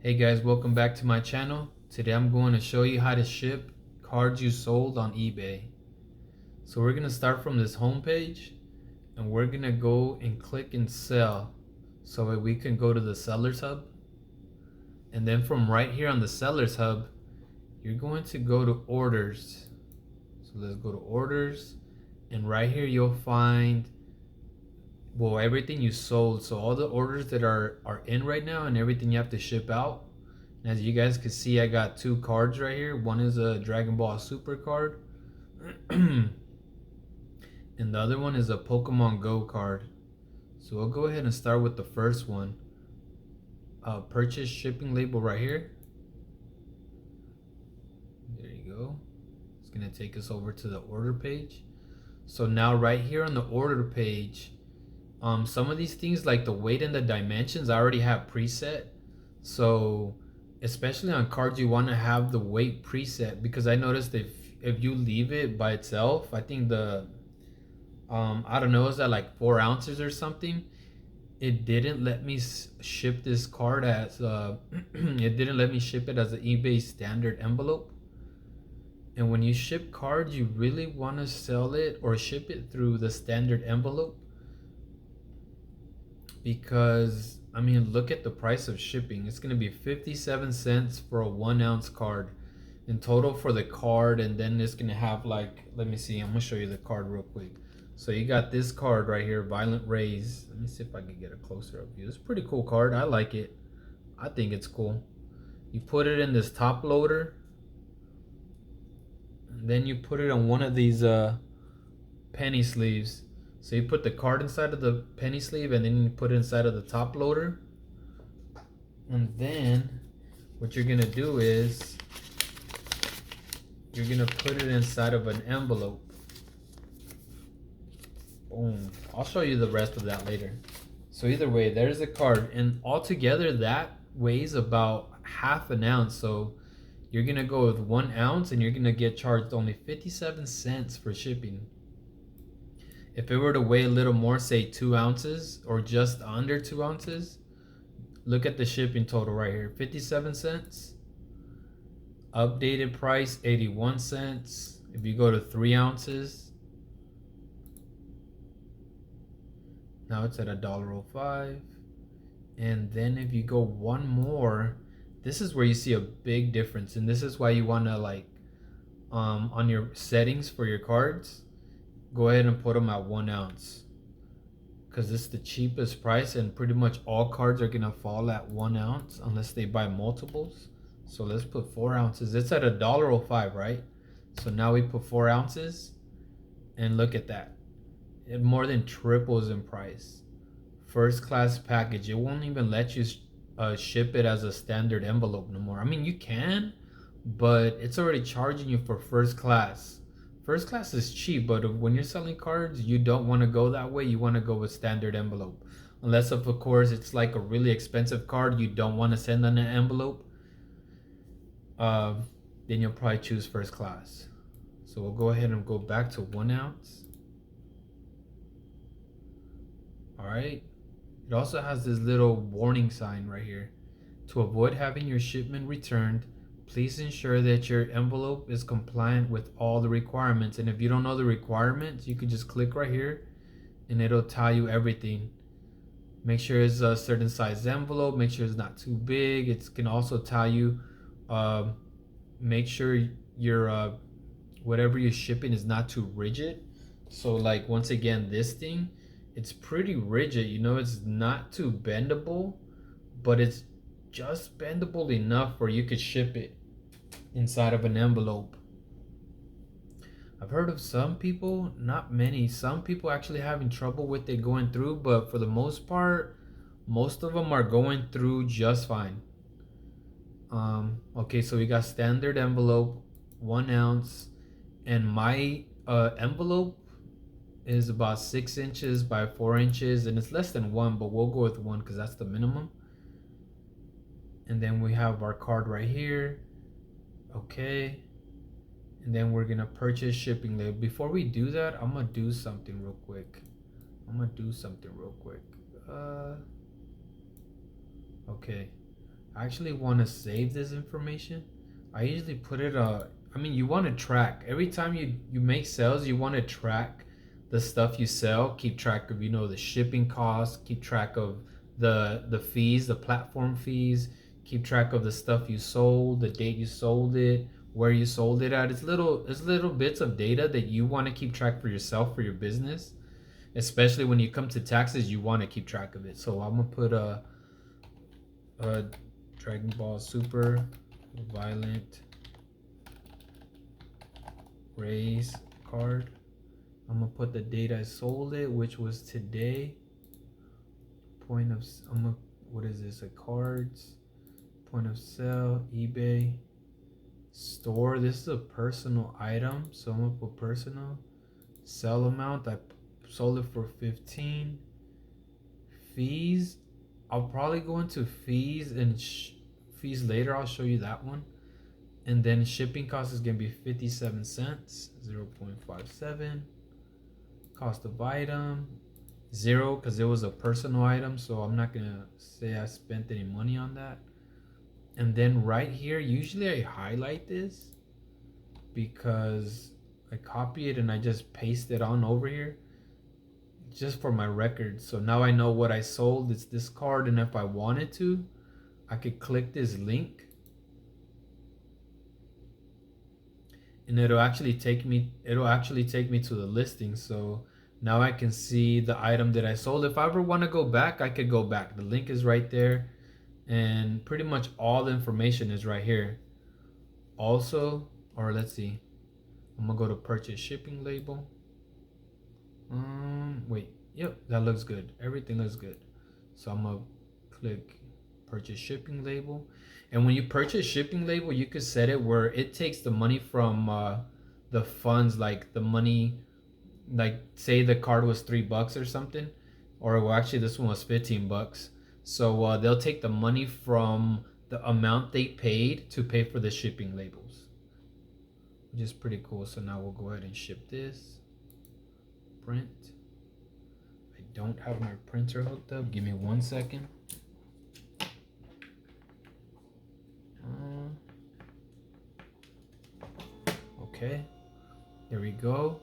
Hey guys, welcome back to my channel. Today I'm going to show you how to ship cards you sold on eBay. So we're going to start from this home page and we're going to go and click and sell so that we can go to the Sellers Hub. And then from right here on the Sellers Hub, you're going to go to orders. So let's go to orders, and right here you'll find everything you sold. So all the orders that are in right now and everything you have to ship out. And as you guys can see, I got two cards right here. One is a Dragon Ball Super card and the other one is a Pokemon Go card. So we'll go ahead and start with the first one. Purchase shipping label right here. There you go. It's gonna take us over to the order page. So now right here on the order page, some of these things like the weight and the dimensions I already have preset. So especially on cards, you want to have the weight preset, because I noticed if you leave it by itself, I think the I don't know, is that like 4 ounces or something? It didn't let me ship this card as it didn't let me ship it as an eBay standard envelope. And when you ship cards, you really want to sell it or ship it through the standard envelope, because I mean, look at the price of shipping. It's going to be 57 cents for a 1 ounce card in total for the card. And then it's going to have like, let me see, I'm going to show you the card real quick. So you got this card right here, Violent Rays. Let me see if I can get a closer up view. It's a pretty cool card. I like it. I think it's cool. You put it in this top loader, and then you put it on one of these penny sleeves. So you put the card inside of the penny sleeve, and then you put it inside of the top loader. And then what you're gonna do is you're gonna put it inside of an envelope. Boom. I'll show you the rest of that later. So either way, there's the card, and altogether that weighs about half an ounce. So you're gonna go with 1 ounce and you're gonna get charged only 57 cents for shipping. If it were to weigh a little more, say 2 ounces or just under 2 ounces, look at the shipping total right here, 57 cents. Updated price, 81 cents. If you go to 3 ounces, now it's at $1.05. And then if you go one more, this is where you see a big difference. And this is why you want to like, on your settings for your cards, go ahead and put them at 1 ounce, because this is the cheapest price, and pretty much all cards are gonna fall at 1 ounce unless they buy multiples. So let's put 4 ounces. It's at $1.05, right? So now we put 4 ounces, and look at that. It more than triples in price. First class package. It won't even let you ship it as a standard envelope no more. I mean, you can, but it's already charging you for first class. First class is cheap, but when you're selling cards, you don't want to go that way. You want to go with standard envelope. Unless, of course, it's like a really expensive card you don't want to send on an envelope. Then you'll probably choose first class. So we'll go ahead and go back to 1 ounce. All right. It also has this little warning sign right here. To avoid having your shipment returned, please ensure that your envelope is compliant with all the requirements. And if you don't know the requirements, you can just click right here and it'll tell you everything. Make sure it's a certain size envelope. Make sure it's not too big. It can also tell you, make sure your whatever you're shipping is not too rigid. So like, once again, this thing, it's pretty rigid. You know, it's not too bendable, but it's just bendable enough where you could ship it inside of an envelope. I've heard of some people, not many, some people actually having trouble with it going through, but for the most part, most of them are going through just fine. Okay, so we got standard envelope, 1 ounce, and my envelope is about 6 inches by 4 inches, and it's less than 1, but we'll go with 1 because that's the minimum. And then we have our card right here. Okay. And then we're gonna purchase shipping label. Before we do that, I'm gonna do something real quick. Okay. I actually want to save this information. I usually put it I mean, you want to track every time you make sales. You want to track the stuff you sell. Keep track of the shipping costs. Keep track of the fees, the platform fees. Keep track of the stuff you sold, the date you sold it, where you sold it at. It's little bits of data that you want to keep track for yourself, for your business. Especially when you come to taxes, you want to keep track of it. So I'm gonna put a Dragon Ball Super Violent Race card. I'm gonna put the date I sold it, which was today. Point of what is this? A cards. Point of sale, eBay. Store. This is a personal item, so I'm gonna put personal. Sell amount. I sold it for 15. Fees. I'll probably go into fees and fees later. I'll show you that one. And then shipping cost is gonna be 57 cents, 0.57. Cost of item, 0, because it was a personal item, so I'm not gonna say I spent any money on that. And then right here, usually I highlight this because I copy it and I just paste it on over here just for my record. So now I know what I sold. It's this card, and if I wanted to, I could click this link and it'll actually take me to the listing. So now I can see the item that I sold. If I ever want to go back, I could go back. The link is right there, and pretty much all the information is right here. Also, or let's see, I'm gonna go to purchase shipping label. Wait, yep, that looks good. Everything looks good. So I'm gonna click purchase shipping label. And when you purchase shipping label, you could set it where it takes the money from the funds, like the money, like say the card was $3 or something, or well, actually this one was $15. So they'll take the money from the amount they paid to pay for the shipping labels, which is pretty cool. So now we'll go ahead and ship this. Print. I don't have my printer hooked up. Give me 1 second. Okay, there we go.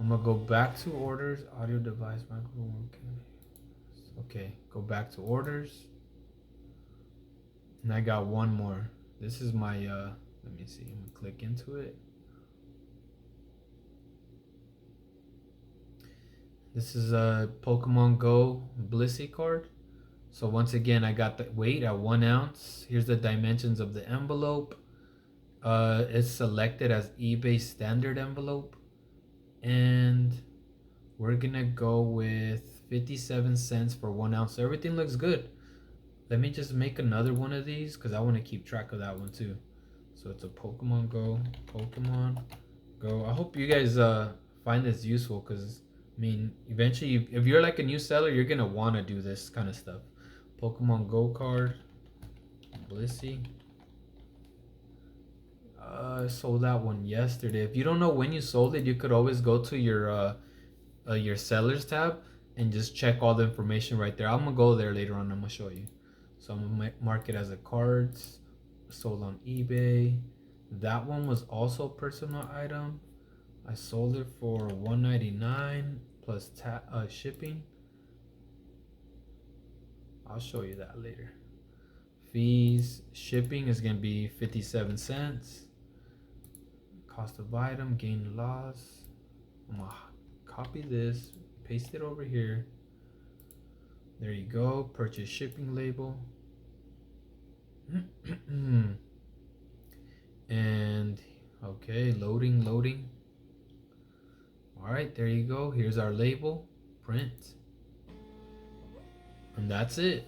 I'm gonna go back to orders, audio device, microphone. Okay, go back to orders. And I got one more. This is my, let me see, I'm gonna click into it. This is a Pokemon Go Blissey card. So once again, I got the weight at 1 ounce. Here's the dimensions of the envelope. It's selected as eBay standard envelope, and we're gonna go with 57 cents for 1 ounce. So everything looks good. Let me just make another one of these because I want to keep track of that one too. So it's a Pokemon Go. I hope you guys find this useful, because I mean, eventually, if you're like a new seller, you're gonna want to do this kind of stuff. Pokemon Go card, Blissey. I sold that one yesterday. If you don't know when you sold it, you could always go to your sellers tab and just check all the information right there. I'm gonna go there later on. I'm gonna show you. So I'm gonna mark it as a cards sold on eBay. That one was also a personal item. I sold it for $1.99 plus shipping. I'll show you that later. Fees, shipping is gonna be 57 cents. Cost of item, gain, loss. I'm gonna copy this, paste it over here. There you go. Purchase shipping label. And okay, loading. All right, there you go. Here's our label. Print. And that's it.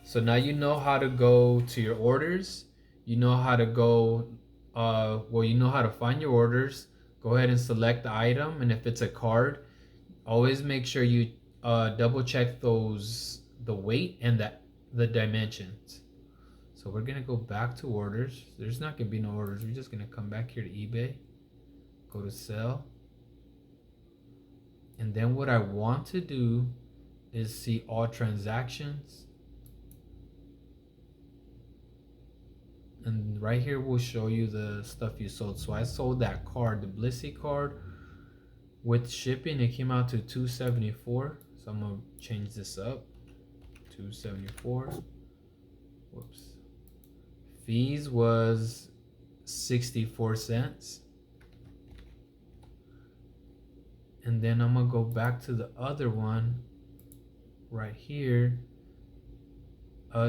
So now you know how to go to your orders. You know how to go, you know how to find your orders. Go ahead and select the item. And if it's a card, always make sure you double check the weight and the dimensions. So we're going to go back to orders. There's not going to be no orders. We're just going to come back here to eBay. Go to sell. And then what I want to do is see all transactions. And right here will show you the stuff you sold. So I sold that card, the Blissey card. With shipping, it came out to $274. So I'm gonna change this up. $274. Whoops. Fees was 64 cents. And then I'm gonna go back to the other one right here.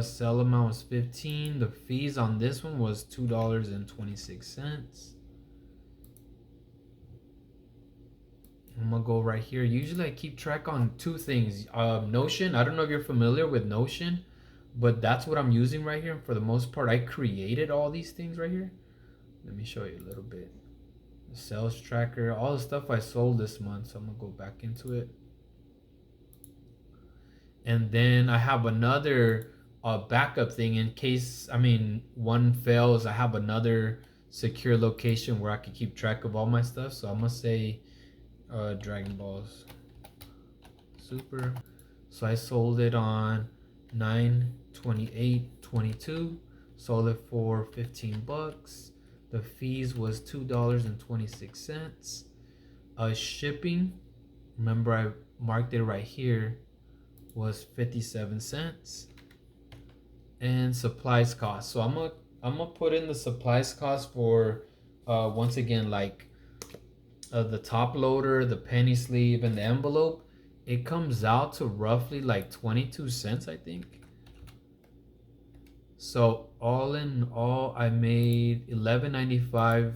Sell amount was 15. The fees on this one was $2.26. I'm gonna go right here. Usually I keep track on two things. Notion, I don't know if you're familiar with Notion, but that's what I'm using right here. For the most part, I created all these things right here. Let me show you a little bit. The sales tracker, all the stuff I sold this month. So I'm gonna go back into it. And then I have another backup thing in case, one fails. I have another secure location where I can keep track of all my stuff. So I'm gonna say Dragon Balls Super. So I sold it on 9/28/22. Sold it for 15 bucks. The fees was $2.26. Shipping, remember I marked it right here, was 57 cents. And supplies cost. So I'm gonna put in the supplies cost for once again, like the top loader, the penny sleeve, and the envelope. It comes out to roughly like 22 cents, I think. So all in all, I made $11.95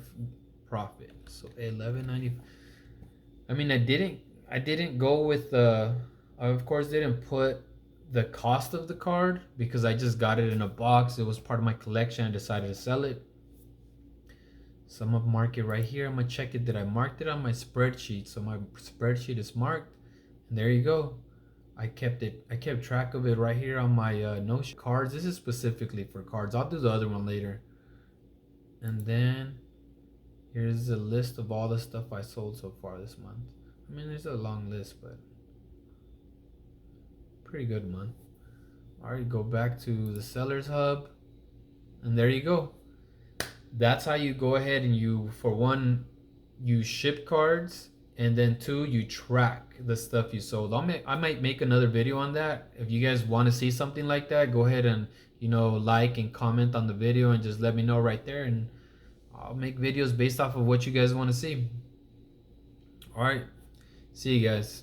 profit. So $11.95. I didn't go with the. I of course didn't put the cost of the card because I just got it in a box. It was part of my collection. I decided to sell it. So I'm gonna mark it right here. I'm gonna check it. Did I mark it on my spreadsheet? So my spreadsheet is marked. And there you go. I kept track of it right here on my Notion cards. This is specifically for cards. I'll do the other one later. And then here's a list of all the stuff I sold so far this month. There's a long list, but pretty good month. All right, go back to the Sellers Hub. And there you go. That's how you go ahead and you ship cards, and then two, you track the stuff you sold. I might make another video on that. If you guys want to see something like that, go ahead and like and comment on the video and just let me know right there, and I'll make videos based off of what you guys want to see. All right, see you guys.